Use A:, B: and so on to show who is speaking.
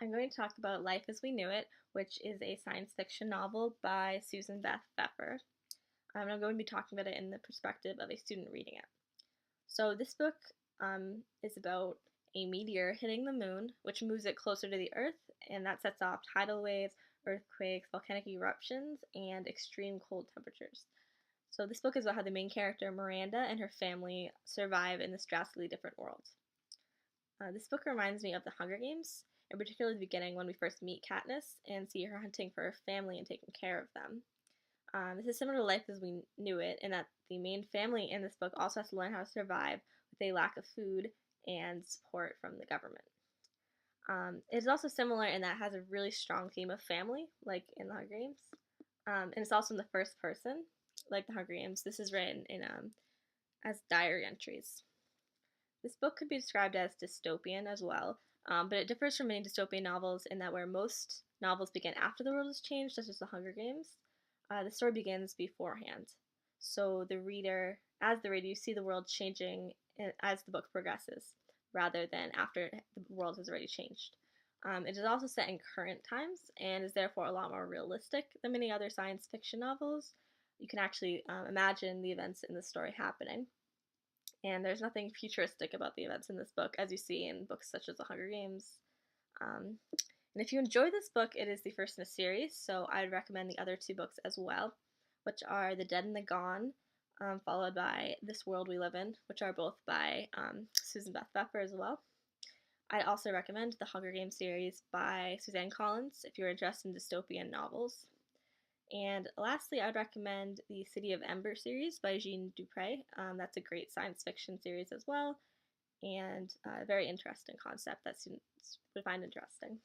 A: I'm going to talk about Life as We Knew It, which is a science fiction novel by Susan Beth Pfeffer. I'm going to be talking about it in the perspective of a student reading it. So, this book is about a meteor hitting the moon, which moves it closer to the Earth, and that sets off tidal waves, earthquakes, volcanic eruptions, and extreme cold temperatures. So, this book is about how the main character, Miranda, and her family survive in this drastically different world. This book reminds me of The Hunger Games, in particular the beginning when we first meet Katniss and see her hunting for her family and taking care of them. This is similar to Life as We Knew It, in that the main family in this book also has to learn how to survive with a lack of food and support from the government. It is also similar in that it has a really strong theme of family, like in The Hunger Games. And it's also in the first person, like The Hunger Games. This is written in as diary entries. This book could be described as dystopian as well, but it differs from many dystopian novels in that where most novels begin after the world has changed, such as The Hunger Games, the story begins beforehand. So as the reader, you see the world changing as the book progresses, rather than after the world has already changed. It is also set in current times and is therefore a lot more realistic than many other science fiction novels. You can actually imagine the events in the story happening. And there's nothing futuristic about the events in this book, as you see in books such as The Hunger Games. Um, and if you enjoy this book, it is the first in a series, so I'd recommend the other two books as well, which are The Dead and the Gone, followed by This World We Live In, which are both by Susan Beth Pfeffer as well. I'd also recommend the Hunger Games series by Suzanne Collins if you're interested in dystopian novels. And lastly, I would recommend the City of Ember series by Jean Dupre. That's a great science fiction series as well, and a very interesting concept that students would find interesting.